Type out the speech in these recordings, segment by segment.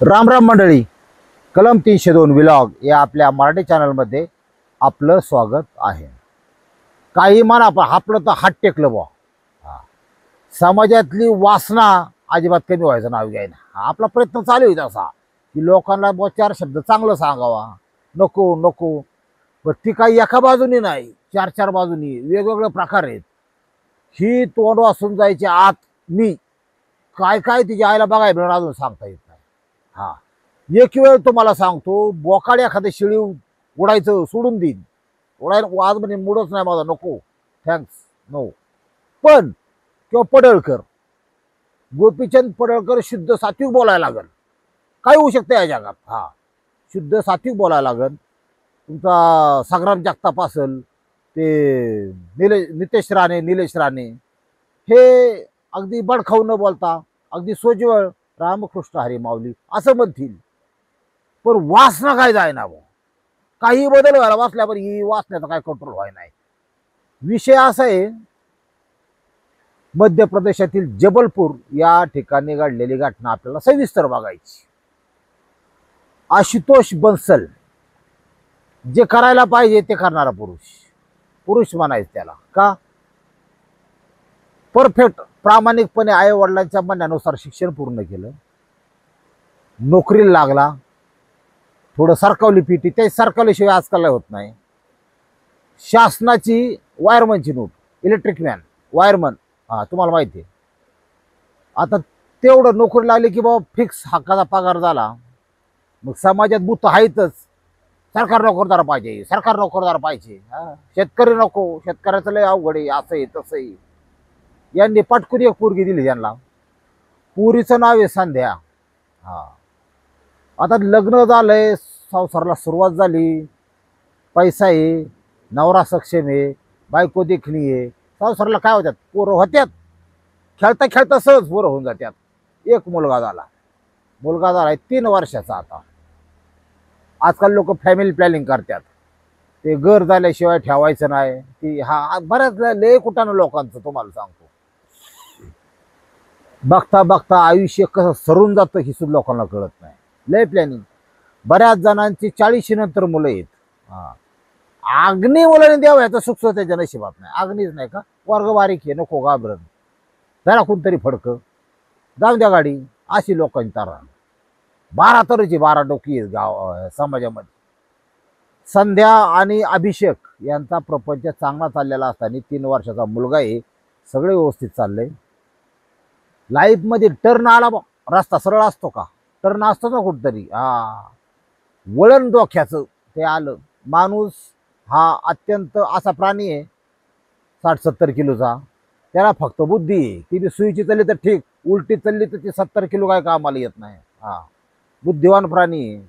राम राम मंडळी, कलम 302 विलॉग या आपल्या मराठी चॅनलमध्ये आपलं स्वागत आहे. काही म्हणा पण आपलं तर हात टेकलं बुवा. समाजातली वासना अजिबात कमी व्हायचं नाव घ्यायना. आपला प्रयत्न चालू आहे तसा की लोकांना बुवा चार शब्द चांगलं सांगावा. नको नको पण ती काही एका बाजूनी नाही, चार चार बाजूनी वेगवेगळे प्रकार आहेत. ही तोंड वाचून जायची आत मी काय काय तिच्या आईला बघायला मिळणार अजून सांगता येत नाही. हा, एक वेळ तुम्हाला सांगतो, बोकाड एखादं शिळी उडायचं सोडून देईन. उडायला आज म्हणजे मूडच नाही माझा, नको थँक्स नो. पण किंवा पडळकर, गोपीचंद पडळकर शुद्ध सात्विक बोलायला लागल. काय होऊ शकतं या जगात? हा, शुद्ध सात्विक बोलायला लागल. तुमचा संग्राम जगताप असेल, ते नितेश राणे, निलेश राणे, हे अगदी बडखाऊ न बोलता अगदी सोज्वळ रामकृष्ण हरी माऊली असं म्हणतील. पण वासना काय जाय ना, काही बदल व्हायला वाचल्या पण ही वाचण्याचा काय कंट्रोल व्हाय नाही. विषय असा आहे, मध्य प्रदेशातील जबलपूर या ठिकाणी घडलेली घटना आपल्याला सविस्तर बघायची. आशुतोष बन्सल, जे करायला पाहिजे ते करणारा पुरुष म्हणायचं त्याला. का? परफेक्ट प्रामाणिकपणे आई वडिलांच्या म्हणण्यानुसार शिक्षण पूर्ण केलं, नोकरीला लागला, थोडं सरकवली पिटी, ते सरकवल्याशिवाय आजकाल होत नाही. शासनाची वायरमनची नोट, इलेक्ट्रिक मॅन, वायरमन, हा तुम्हाला माहिती आहे. आता तेवढं नोकरी लागली की बाबा फिक्स हक्काचा पगार झाला. मग समाजात बुत आहेतच, सरकार नोकरदार पाहिजे, सरकार नोकरदार पाहिजे. शेतकरी नको, शेतकऱ्याचं लय अवघड आहे, असंही तसंही. यांनी पटकून एक पोरगी दिली त्यांना. पुरीचं नाव आहे संध्या. हा, आता लग्न झालंय, संसाराला सुरुवात झाली, पैसा आहे, नवरा सक्षम आहे, बायको देखणी आहे, संसाराला काय होत्यात, पोरं होत्यात. खेळता खेळता सहज पोरं होऊन जात्यात. एक मुलगा झाला 3 वर्षाचा. आता आजकाल लोक फॅमिली प्लॅनिंग करतात, ते घर झाल्याशिवाय ठेवायचं नाही. ती हा बऱ्याच लय कुठानं लोकांचं तुम्हाला सांगतो. बघता बघता आयुष्य कसं सरून जातं ही सुद्धा लोकांना कळत नाही. लय प्लॅनिंग. बऱ्याच जणांची 40 नंतर मुलं आहेत. हा, अग्नी मुलाने द्यावं याचं सुख सुद्धा त्याच्या नशिबात नाही. अग्नीच नाही का, वर्ग बारीक आहे, नको घाबरत, जरा कोणतरी फडकं जाऊन द्या गाडी, अशी लोकांची तारा. 12 तरीची 12 डोकी आहेत गाव समाजामध्ये. संध्या आणि अभिषेक यांचा प्रपंच चांगला चाललेला असताना 3 वर्षाचा मुलगा आहे, सगळे व्यवस्थित चाललंय. लाईफमध्ये टर्न आला, रस्ता सरळ असतो का, टर्न असतो ना कुठतरी, वळण डोक्याचं ते आलं. माणूस हा अत्यंत असा प्राणी आहे, 60-70 किलोचा. त्याला फक्त बुद्धी आहे. ती सुईची चालली तर ठीक, उलटी चालली तर ती 70 किलो काय कामाला येत नाही. बुद्धिवान प्राणी आहे.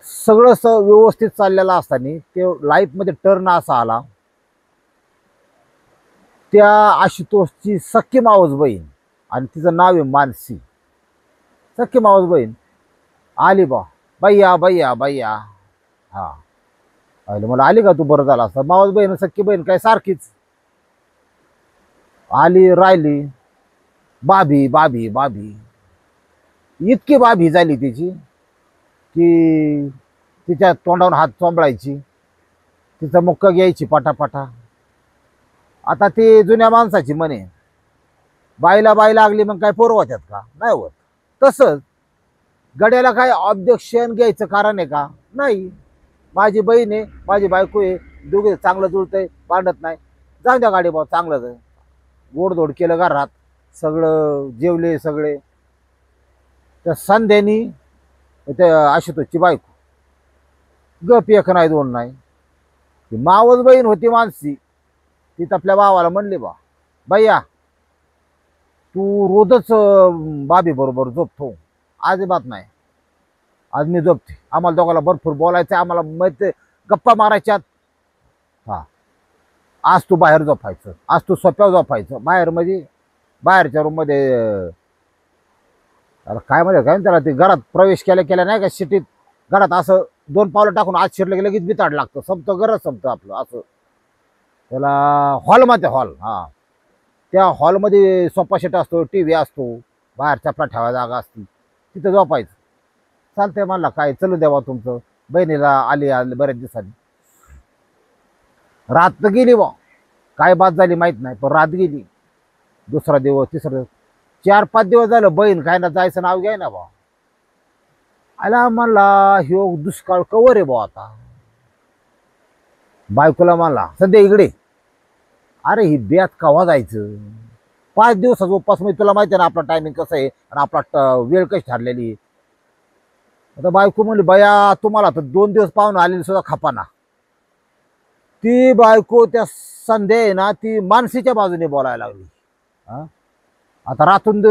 सगळं व्यवस्थित चाललेलं असताना ते लाईफमध्ये टर्न असा आला. त्या आशुतोषची सख्खी मावस बहीण, आणि तिचं नाव आहे मानसी. सख्खी मावस बहीण आली, भैया भैया भैया. हा, मला आली का तू, बरं झाला असतं. मावस बहीण सख्खी बहीण काय सारखीच आली, राहिली. भाभी भाभी भाभी, इतकी भाभी झाली तिची की तिच्या तोंडावर हात चोंबळायची, तिचा मुक्का घ्यायची पाटापाटा. आता ती जुन्या माणसाची म्हणे, बाईला बाई लागली मग काय पोरं होत्यात का? नाही होत. तसंच गड्याला काय ऑब्जेक्शन घ्यायचं कारण आहे का? नाही. माझी बहीण आहे, माझी बायको आहे, दोघे चांगलं जुळतंय, भांडत नाही, जाऊन द्या गाडी भाऊ, चांगलं गोडधोड केलं घरात, सगळं जेवले सगळे. त्या संध्यानी, त्या आशुतोषची बायको, गप एक नाही दोन नाही. ती मावस बहीण होती मानसी, ती आपल्या भावाला म्हणली, भैया तू रोजच बाबी बरोबर झोपतो, अजिबात नाही, आज मी झोपते, आम्हाला दोघाला भरपूर बोलायचं, आम्हाला माहिती गप्पा मारायच्यात. हा, आज तू बाहेर झोपायचं, आज तू सोप्यावर झोपायचं. बाहेर म्हणजे बाहेरच्या रूममध्ये, त्याला काय म्हणजे काय त्याला, ते घरात प्रवेश केल्या नाही का, सिटीत घरात असं 2 पावलं टाकून आज शिरलं की लगेच बिताड लागतं, संपतं घरच संपतं आपलं. असं त्याला हॉलमध्ये, हॉल, हा, त्या हॉलमध्ये सोफा सेट असतो, TV असतो, बाहेर चपला ठेवायला जागा असते. तिथं झोपायचं. चालतंय म्हणला, काय चलू द्यावा तुमचं, बहिणीला आली बऱ्याच दिवसांनी. रात तर गेली बा, काय बात झाली माहित नाही, पण रात गेली. दुसरा दिवस, तिसरा दिवस, 4-5 दिवस झालं बहीण काय ना जायचं नाव घ्याय ना बा. आला म्हणला ह्यो दुष्काळ कवर आहे बा आता. बायकोला म्हणला सध्या इकडे. अरे ही ब्यात कवा जायचं, 5 दिवसाचा उपवास, म्हणजे तुला माहिती आहे ना आपला टायमिंग कसं आहे आणि आपला वेळ कशी ठरलेली आहे. आता बायको म्हणली बया तुम्हाला तर 2 दिवस पाहून आलेली सुद्धा खपाना. ती बायको त्या संध्या आहे ना ती मानसीच्या बाजूने बोलायला लागली. हा, आता रातून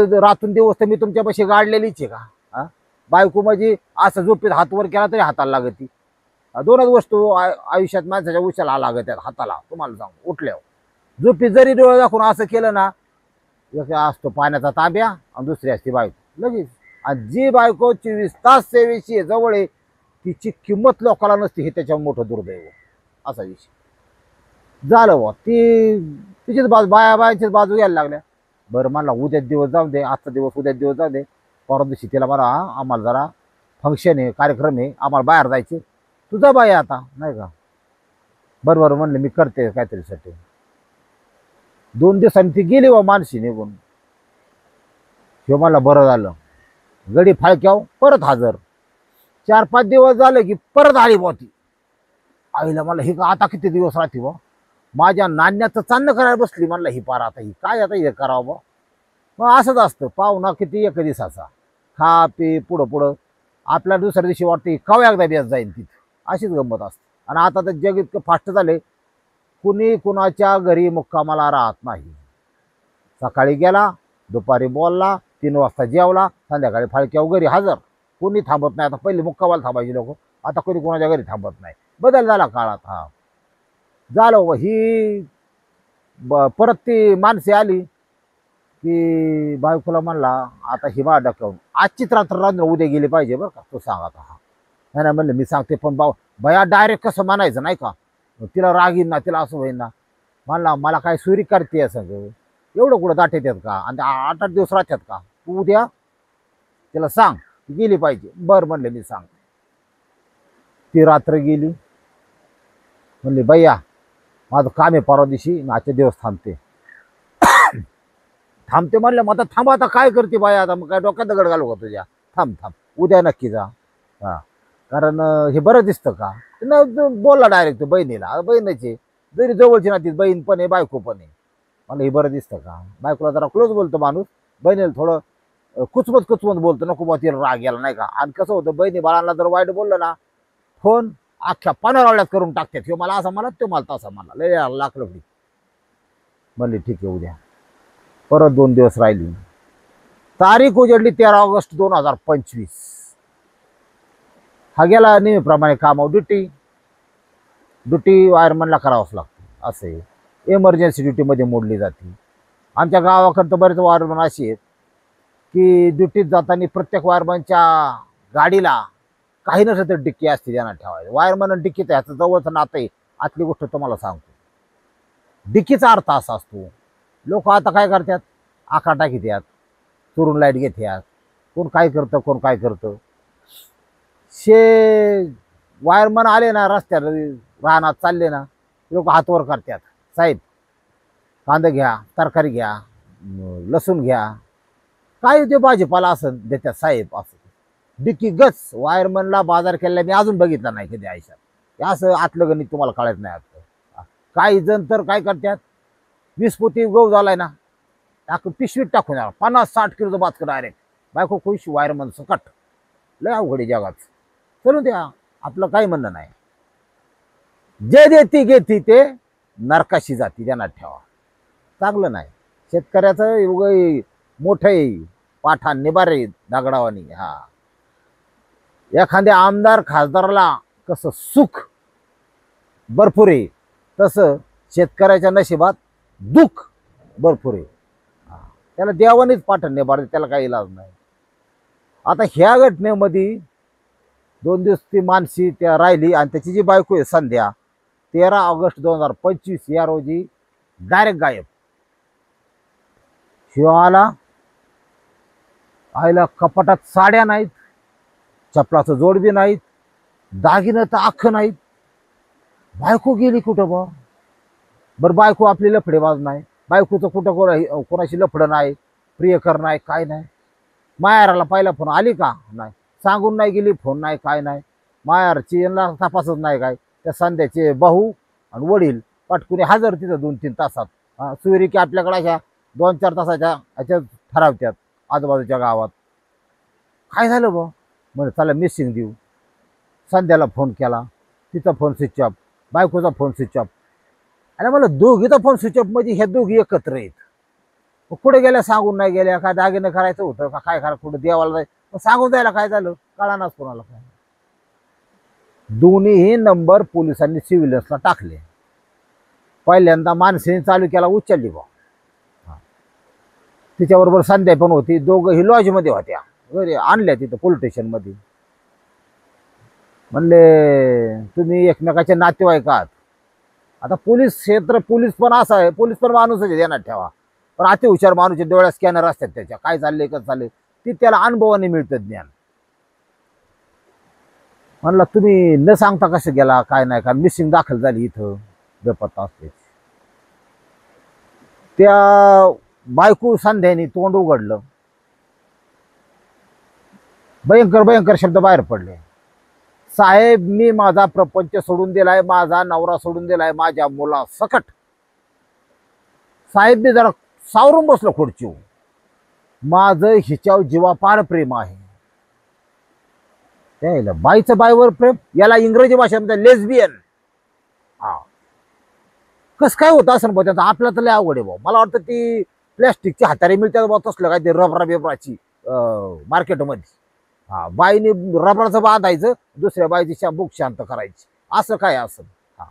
दिवस तर मी तुमच्यापाशी गाडलेलीच आहे का. हा, बायको म्हणजे असं झोपेत हात वर केला तरी हाताला लागत. दोनच वस्तू आयुष्यात माणसाच्या उशाला लागत आहेत हाताला, तुम्हाला सांगू. उठल्यावर झोपेत जरी डोळे दाखवून असं केलं ना, एक असतो पाण्याचा तांब्या आणि दुसरी असते बायको लगेच. आणि जी बायको 24 तास सेवेची जवळ आहे तिची किंमत लोकांना नसते, हे त्याच्या मोठं दुर्दैव. असा विषय झालं बा. तिचीच बाजू बायाचीच बाजू घ्यायला लागल्या. बरं म्हणला उद्या दिवस जाऊ दे, आजचा दिवस उद्या दिवस जाऊ दे, परवा दिवशी तिला म्हणा आम्हाला जरा फंक्शन आहे, कार्यक्रम आहे, आम्हाला बाहेर जायचे, तुझा बाई आता नाही का. बरोबर म्हणले मी करते काहीतरी साठी. 2 दिवसांनी ती गेली बा मानसी निघून. हे मला बरं झालं, गडी फाळक्याव परत हजर. 4-5 दिवस झाले की परत आली बा ती. आईला मला ही आता किती दिवस राहते बा, माझ्या नाण्याचं चांदणं करायला बसली. म्हणलं ही पार आता ही काय आता हे करावं बा. मग असंच असतं, पाहुणा किती एक दिवसाचा, खा पे पुढं पुढं. आपल्या दुसऱ्या दिवशी वाटते कवा एकदा बेस जाईल तिथं. अशीच गंमत असते. आणि आता तर जग इतकं फास्ट झाले, कुणी कुणाच्या घरी मुक्कामाला राहत नाही. सकाळी गेला, दुपारी बोलला, 3 वाजता जेवला, संध्याकाळी फाळक्यावर घरी हजर. कोणी थांबत नाही. आता पहिले मुक्कामाला थांबायचे लोक, आता कोणी कोणाच्या घरी थांबत नाही. बदल झाला काळात. हा झालं ही परत ती माणसे आली की बायकोला म्हणला आता ही बा डकवून आजचीच रात्र रात्र उद्या गेली पाहिजे बरं का, तू सांग आता. हा नाही म्हणलं मी सांगते, पण बया डायरेक्ट कसं म्हणायचं नाही का, तिला राग येईन ना, तिला असं होईन ना. म्हणला मला काय सुरी करते सगळं, एवढं कुठं दाट येतात का, आणि 8-8 दिवस राहतात का, तू उद्या तिला सांग गेली पाहिजे. बरं म्हणले मी सांग. ती रात्र गेली. म्हणले भैया माझं काम आहे परवा दिवशी, आजच्या दिवस थांबते. थांबते म्हणलं मग आता थांबा, आता काय करते बाई, आता मग काय डोक्यात दगड घालू का तुझ्या, थांब थांब उद्या नक्की जा. हा, कारण हे बरं दिसतं का. बोलला डायरेक्ट बहिणीला, बहिणीचे जरी जवळची ना ती बहीण पण आहे बायको पण आहे. मला हे बरं दिसतं का. बायकोला जरा क्लोज बोलतो माणूस, बहिणीला थोडं कुचमत बोलतो, नको बा तिला राग यायला नाही का. आणि कसं होतं बहिणी बाळांना जर वाईट बोललं ना, फोन अख्ख्या पाण्यावळ्यात करून टाकतात. हे मला असं म्हणत, तो मला तसा म्हणला, लय लाख लकडी. म्हणली ठीक आहे उद्या. परत 2 दिवस राहिली. तारीख उजडली 13 ऑगस्ट 2025. हा गेला नेहमीप्रमाणे कामावर. ड्युटी वायरमनला करावंच लागतं, असे एमर्जन्सी ड्युटीमध्ये मोडली जाते. आमच्या गावाकडं तर बरेच वायरमन असे आहेत की ड्युटीत जाताना प्रत्येक वायरमनच्या गाडीला काही नसलं तर डिक्की असते त्यांना ठेवायला. वायरमन डिक्कीत ह्याचं जवळचं नातं आहे. आतली गोष्ट तुम्हाला सांगतो, डिक्कीचा अर्थ असा असतो, लोक आता काय करतात, आकडा टाकीत यात, चोरून लाईट घेतात, कोण काय करतं कोण काय करतं. वायरमन आले ना रस्त्यावर रानात चालले ना, लोक हातवर करतात, साहेब कांदा घ्या, तरकारी घ्या, लसूण घ्या, काय ते भाजीपाला असं देतात साहेब. असं डिक्की गच. वायरमनला बाजार केलेला मी अजून बघितला नाही कधी आयुष्यात. असं आतलं गणित तुम्हाला कळत नाही आता. काही जण तर काय करतात, 20 पोती गहू झालाय ना, पिशवीत टाकून 50-60 किलोचं बातकं डायरेक्ट. बायको खुश, वायरमन सकट. लय अवघडी जगात. चलू द्या, आपलं काही म्हणणं नाही. जे देती घेती ते नरकाशी जाती, ध्यानात ठेवा. चांगलं नाही. शेतकऱ्याचं उगं मोठं पाठाण निबारे दगडावानी. हा, एखाद्या आमदार खासदाराला कसं सुख भरपूर आहे, तसं शेतकऱ्याच्या नशिबात दुःख भरपूर आहे. त्याला देवानीच पाठण निबार, त्याला काही इलाज नाही. आता ह्या घटनेमध्ये 2 दिवस ती मानसी त्या राहिली आणि त्याची जी बायको आहे संध्या, 13 ऑगस्ट 2025 या रोजी डायरेक्ट गायब. शिवाला आईला कपाटात साड्या नाहीत, चपलाचं जोड बी नाहीत, दागिनं तर अख्खं नाहीत. बायको गेली कुठं बा? बरं बायको आपली लफडेबाज नाही, बायकोचं कुठं कोणाशी लफडं नाही, प्रियकर नाही, काय नाही. मायाराला पहिला फोन आली का नाही, सांगून नाही गेली, फोन नाही, काय नाही. मायारची यांना तपासच नाही काय. त्या संध्याचे भाऊ आणि वडील पटकुनी हजर तिथं 2-3 तासात. सुविरी की आपल्याकडे अशा 2-4 तासाच्या ह्याच्यात ठरावत्यात आजूबाजूच्या गावात. काय झालं बा? म्हणजे चला मिसिंग देऊ. संध्याला फोन केला, तिचा फोन स्विच ऑफ, बायकोचा फोन स्विच ऑफ. आणि मला दोघीचा फोन स्विच ऑफ म्हणजे ह्या दोघी एकत्र आहेत. कुठे गेल्या सांगून नाही गेल्या, काय दागिने करायचं होतं का काय करा, कुठं देवाला जायचं सांगून जायला काय झालं कळानाच कोणाला काय. दोन्हीही नंबर पोलिसांनी सिव्हिलन्सला टाकले. पहिल्यांदा माणसेने चालू केला उचलली बा. तिच्याबरोबर संध्या पण होती, दोघंही लॉजमध्ये होत्या, घरी आणल्या तिथं पोलीस स्टेशनमध्ये. म्हणले तुम्ही एकमेकाचे नातेवाईक आहात. आता पोलीस क्षेत्र, पोलीस पण असं आहे, पोलीस पण माणूस आहे ध्यानात ठेवा. पण अति हुशार माणूस डोळ्या स्कॅनर असतात त्याच्या, काय चाललंय कसं चाललंय ती त्याला अनुभवाने मिळतं ज्ञान. म्हणलं तुम्ही न सांगता कसं गेला काय नाही, कारण मिसिंग दाखल झाली इथं बेपत्ता असते. त्या बायको संध्याने तोंड उघडलं, भयंकर भयंकर शब्द बाहेर पडले. साहेब मी माझा प्रपंच सोडून दिलाय, माझा नवरा सोडून दिलाय, माझ्या मुला सकट. साहेब मी जरा सावरून बसलो खुर्चीवर. माझं हिच्यावर जीवापाड प्रेम आहे. त्याला बाईचं बाईवर प्रेम, याला इंग्रजी भाषेमध्ये लेस्बियन. हा कस काय होतं असं बघ, त्याचा आपल्या तर लय अवघड आहे भाऊ. मला वाटतं ती प्लॅस्टिकची हातारी मिळतात बा, तसलं काय ते रबरा बिबराची मार्केटमध्ये. हा बाईने रबराचं बांधायचं, दुसऱ्या बाईची बुक शांत करायची, असं काय असं. हा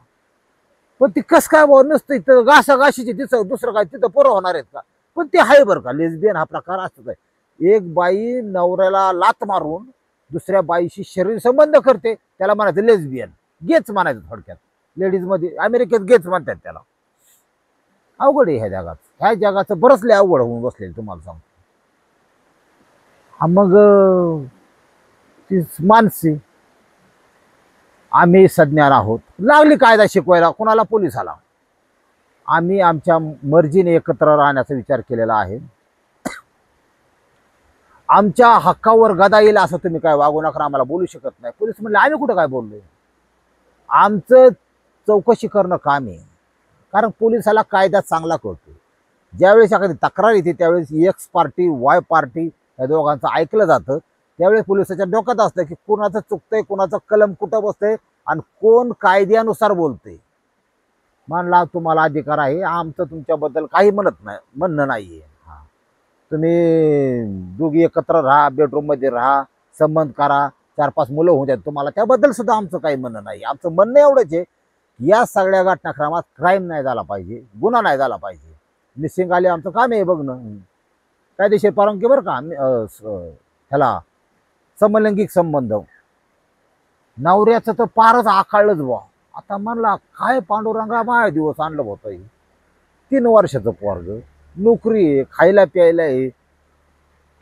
पण ती कस काय भाऊ नसतं इथं घासाघाशीची तिथं दुसरं काय तिथं पोरं होणार आहेत का? पण ते आहे बरं का, लेस्बियन हा प्रकार असतच आहे. एक बाई नवऱ्याला लात मारून दुसऱ्या बाईशी शरीर संबंध करते, त्याला म्हणायचं लेस्बियन, गेच म्हणायचं थोडक्यात. लेडीज मध्ये अमेरिकेत गेच म्हणतात त्याला. अवघड आहे ह्या जगात, ह्या जगाचं बरंच लय अवघड होऊन बसलेलं तुम्हाला सांगतो. मग ती मानसी, आम्ही सज्ञान आहोत, लागली कायदा शिकवायला कोणाला पोलिसाला. आम्ही आमच्या मर्जीने एकत्र राहण्याचा विचार केलेला आहे. आमच्या हक्कावर गदा येईल असं तुम्ही काय वागू नका, आम्हाला बोलू शकत नाही. पोलीस म्हणले आम्ही कुठं काय बोललोय, आमचं चौकशी करणं काम आहे. कारण पोलिसाला कायदा चांगला कळतो. ज्यावेळेस एखादी तक्रार येते त्यावेळेस एक्स पार्टी वाय पार्टी या दोघांचं ऐकलं जातं. त्यावेळेस पोलिसाच्या डोक्यात असतं की कोणाचं चुकतंय, कोणाचं कलम कुठं बसतंय आणि कोण कायद्यानुसार बोलतंय. मानला तुम्हाला अधिकार आहे, आमचं तुमच्याबद्दल काही म्हणणं नाहीये. तुम्ही दोघी एकत्र राहा, बेडरूम मध्ये राहा, संबंध करा, 4-5 मुलं होऊ द्या तुम्हाला, त्याबद्दल सुद्धा आमचं काही म्हणणं नाही. आमचं म्हणणं एवढंच आहे, या सगळ्या घटनाक्रमात क्राईम नाही झाला पाहिजे, गुन्हा नाही झाला पाहिजे. मिसिंग आले आमचं काम आहे बघणं. कायदेशीर परवानगी बरं का ह्याला समलैंगिक संबंध. नवऱ्याचं तर पारच आखाळलंच बा. आता म्हणला काय पांडुरंगा माया दिवस आणलं होतं. 3 वर्षाचं पोरग, नोकरी आहे, खायला प्यायला आहे,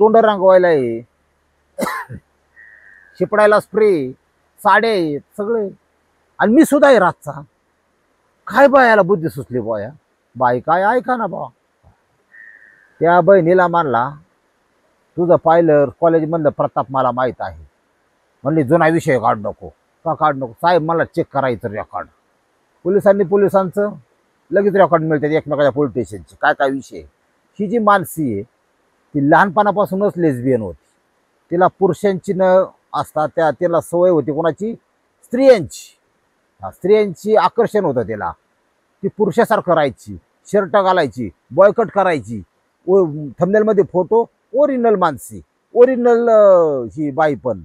तोंड रंगवायला आहे, शिपडायला स्प्रे, साड्या आहेत सगळे, आणि मी सुद्धा आहे रातचा. काय बायाला बुद्धी सुचली बाया, बाई काय ऐका ना बा. त्या बहिणीला मानला तुझं पाहिलं कॉलेजमधलं प्रताप मला माहीत आहे. म्हणली जुना विषय काढ नको. का काढ नको साहेब, मला चेक करायचं रेकॉर्ड. पोलिसांचं लगेच रेकॉर्ड मिळतात एकमेकाच्या पोलीस स्टेशनचे, काय काय विषय. ही जी मानसी आहे ती लहानपणापासूनच लेस्बियन होती. तिला पुरुषांची न असता तिला सवय होती कोणाची, स्त्रियांची. स्त्रियांची आकर्षण होतं तिला. ती पुरुषासारखं राहायची, शर्ट घालायची, बॉयकट करायची. थंबनेलमध्ये फोटो ओरिजिनल मानसी, ओरिजिनल ही बाई पण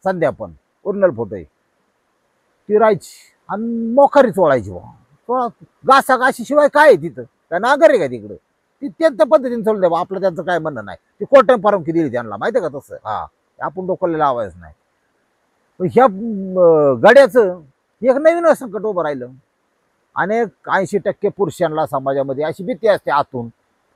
संध्या पण ओरिजिनल फोटो आहे. ती राहायची आणि मोखारी चोळायची बा. घासाघाशी शिवाय काय आहे तिथं, काय नागर आहे का तिकडं. ती त्यांच्या पद्धतीने चालू द्या, आपलं त्यांचं काय म्हणणं नाही. ती कोर्टाने परवानगी दिली त्यांना, माहिती आहे का तसं. हा आपण डोक्याला लावायचं नाही. पण ह्या गड्याचं एक नवीन संकट उभं राहिलं. अनेक 80% पुरुषांना समाजामध्ये अशी भीती असते आतून,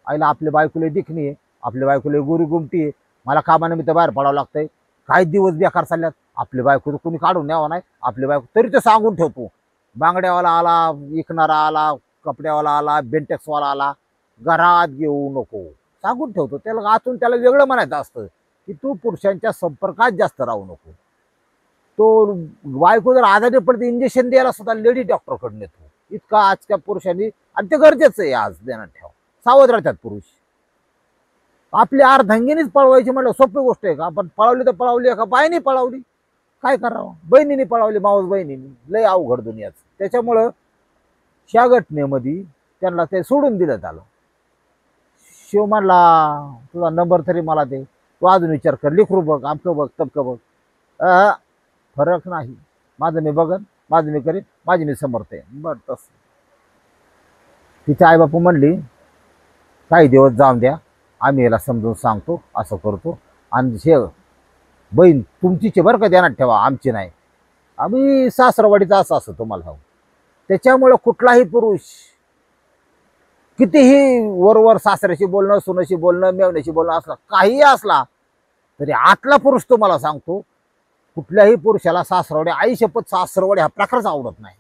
आईला आपल्या बायकोला दिखणी आहे, आपल्या बायकोला गोरी गुमटी आहे, मला कामानिमित्त बाहेर पडावं लागतंय, काही दिवस बेकार चालल्यात, आपली बायको तर कोणी काढून न्यावं नाही, आपली बायको तरी ते सांगून ठेवतो, बांगड्यावाला आला, विकणारा आला, कपड्यावाला आला, बेंटेक्सवाला आला, घरात घेऊ नको सांगून ठेवतो. त्याला आतून त्याला वेगळं म्हणायचं असतं की तू पुरुषांच्या संपर्कात जास्त राहू नको. तो बायको जर आजारी पडते इंजेक्शन द्यायला सुद्धा लेडी डॉक्टरकडे नेतो, इतका आजच्या पुरुषांनी, आणि ते गरजेचं आहे आज देण्यात ठेवा. सावध राहतात पुरुष. आपली अर्धांगिनीच पळवायची म्हटलं सोपी गोष्ट आहे का? आपण पळवली तर पळवली का बाईनी पळवली, काय करावं, बहिणीने पळवली, मावस बहिणीने, लय अवघड दुनियाच. त्याच्यामुळं ह्या घटनेमध्ये त्यांना ते सोडून दिलं झालं. शिव म्हणला तुझा नंबर तरी मला दे, तू अजून विचार कर, लिखरू बघ, आमकं बघ, तमकं बघ. फरक नाही, माझं मी बघन, माझं मी करीन, माझी मी समर्थ आहे. बरं तसं तिचे आई बापू म्हणली काही दिवस जाऊन द्या, आम्ही याला समजून सांगतो, असं करतो. आणि हे बहीण तुमचीच बरं का, ध्यानात ठेवा, आमची नाही. आम्ही सासरवाडीचा असं तुम्हाला सांगू. त्याच्यामुळं कुठलाही पुरुष कितीही वरवर सासऱ्याशी बोलणं, सुनाशी बोलणं, मेवण्याशी बोलणं असलं, काहीही असला तरी आतला पुरुष तुम्हाला सांगतो, कुठल्याही पुरुषाला सासरवाडी, आई शपथ सासरवाडी हा प्रकारच आवडत नाही.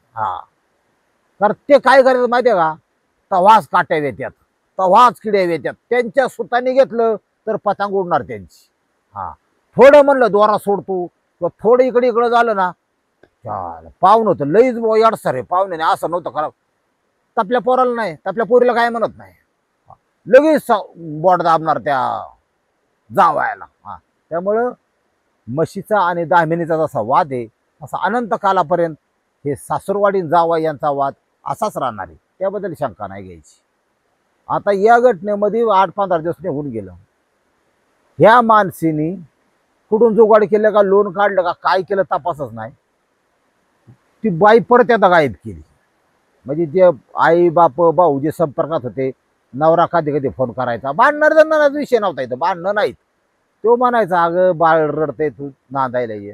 तर ते काय करायचं माहिती आहे का? तवाच काट्या येतात, तवाच किड्या येतात. त्यांच्या सुताने घेतलं तर पतंग उडणार त्यांची. थोडं म्हणलं दोरा सोडतो किंवा थोडं इकडे इकडं झालं ना, पाहुणं होतं लईच याडसर आहे, पाहुण्याने असं नव्हतं खराब. आपल्या पोराला नाही, आपल्या पोरीला काय म्हणत नाही, लगेच बोट दाबणार त्या जावायला. त्यामुळं म्हशीचा आणि दामिनीचा जसा वाद आहे असा अनंत कालापर्यंत हे सासूरवाडी जावा यांचा वाद असाच राहणार आहे, त्याबद्दल शंका नाही घ्यायची. आता या घटनेमध्ये 8-15 दिवस निघून गेलं. ह्या माणसीने कुठून जुगाड केलं का, लोन काढलं का, काय केलं तपासच नाही. ती बाई परत आता गायब केली. म्हणजे जे आई बाप भाऊ जे संपर्कात होते, नवरा कधी कधी फोन करायचा, भांडणार विषय नव्हता इथं, भांडणं नाहीत. तो म्हणायचा अगं बाळ रडते, तू नांदायला ये,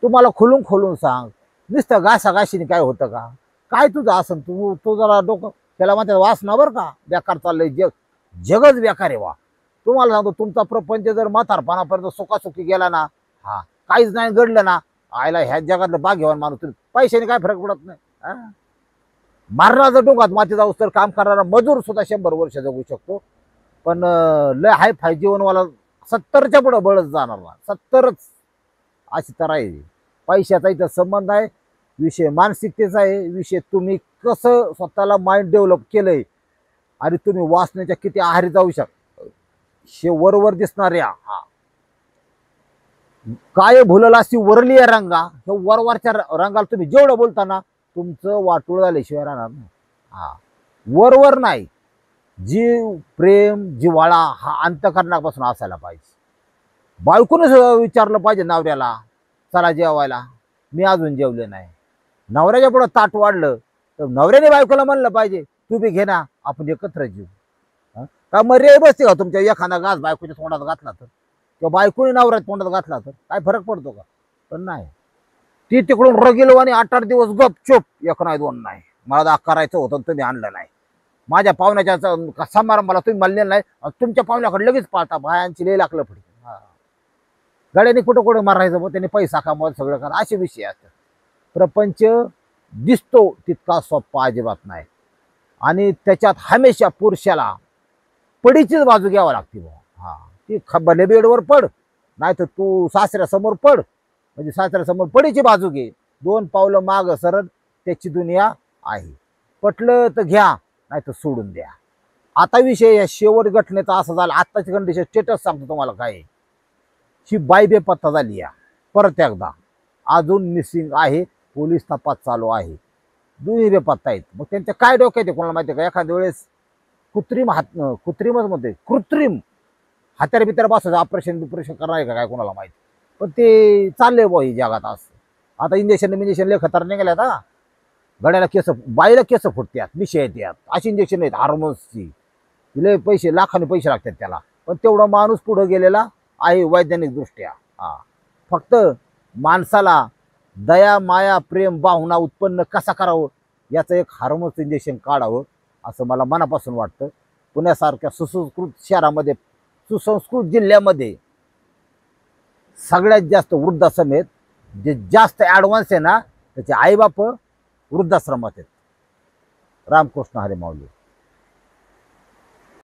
तुम्हाला खोलून खोलून सांग, नुसतं घासाघाशीने काय होतं का, काय तुझं असं, तू जरा डोकं त्याला म्हणतात वासना बरं का, बेकार चाललंय जग, जगच बेकार आहे वा. तुम्हाला सांगतो तुमचा प्रपंच जर म्हातारपणापर्यंत सुखासुखी गेला ना, काहीच नाही घडलं ना, आयला ह्या जगातलं भाग्यवान माणूस तुम्ही, पैशाने काय फरक पडत नाही. मारणाचा डोंगात माती जाऊस तर काम करणारा मजूर सुद्धा 100 वर्ष जगू शकतो. पण लय हाय फाय जीवनवाला 70च्या पुढे बळच जाणार ना, 70च अशी तर आहे. पैशाचा इथं संबंध आहे, विषय मानसिकतेचा आहे, विषय तुम्ही कसं स्वतःला माइंड डेव्हलप केलंय आणि तुम्ही वासनेच्या किती आहारी जाऊ शकता. शे वरवर दिसणाऱ्या काय भुलला अशी वरली रंगा, हे वरवरच्या रंगाला तुम्ही जेवढं बोलताना तुमचं वाटोळ झाल्याशिवाय राहणार नाही. वरवर नाही, जीव प्रेम जिव्हाळा हा अंतःकरणापासून असायला पाहिजे. बायकोने विचारलं पाहिजे नवऱ्याला, चला जेवायला, मी अजून जेवले नाही. नवऱ्याच्या पुढं ताट वाढलं तर नवऱ्याने बायकोला म्हणलं पाहिजे तू बी घे ना, आपण एकत्र जेऊ. का मर्यादा बसते का तुमच्या एखादा घास बायकोच्या तोंडात घातला तर, किंवा बायकोने नवऱ्याच्या तोंडात घातला तर काय फरक पडतो का? पण नाही, ती तिकडून रगिलो आणि 8-8 दिवस गपचूप, एक नाही दोन नाही, मला दाख करायचं होतं तुम्ही आणलं नाही, माझ्या पाहुण्याच्या समारंभाला तुम्ही म्हणलेलं नाही, तुमच्या पाहुण्याकडे लगेच पाळता, बायांची लई लागलं पडते. गड्याने कुठं कुठं मारायचं, मग त्यांनी पैसा कमवायला सगळं करा, असे विषय असतात. प्रपंच दिसतो तितका सोप्पा अजिबात नाही, आणि त्याच्यात हमेशा पुरुषाला पडीचीच बाजू घ्यावं लागते. ती भले बेडवर पड, नाही तर तू सासऱ्यासमोर पड, म्हणजे सासऱ्यासमोर पडीची बाजू घे, 2 पावलं माग सरळ, त्याची दुनिया आहे. पटलं तर घ्या, नाही तर सोडून द्या. आता विषय या शेवट घटनेचा असा झाला, आत्ताची कंडिशन स्टेटस सांगतो तुम्हाला काय. ही बाई बेपत्ता झाली या परत एकदा, अजून मिसिंग आहे, पोलीस तपास चालू आहे, दोन्ही बेपत्ता आहेत. मग त्यांच्या काय डोक्यात आहे कोणाला माहिती आहे का? एखाद्या वेळेस कृत्रिम हात्यार बित्यार बसायचं, ऑपरेशन करणार आहे का काय कोणाला माहिती. पण ते चाललंय बुवा ही जगात असं. आता इंजेक्शन लय खतर निघाल्यात. गड्याला केस, बाईला केस फुटतात, मिशी येतात, अशी इंजेक्शन आहेत हार्मोन्सची, लय पैसे, लाखांनी पैसे लागतात त्याला. पण तेवढा माणूस पुढे गेलेला आहे वैज्ञानिक दृष्ट्या. फक्त माणसाला दया माया प्रेम भावना उत्पन्न कसा करावं याचं एक हार्मोन्स इंजेक्शन काढावं असं मला मनापासून वाटतं. पुण्यासारख्या सुसंस्कृत शहरामध्ये सुसंस्कृत जिल्ह्यामध्ये सगळ्यात जास्त वृद्धाश्रम आहेत. जे जास्त ॲडव्हान्स आहे ना त्याचे आईबाप वृद्धाश्रमात आहेत. रामकृष्ण हरी माऊली.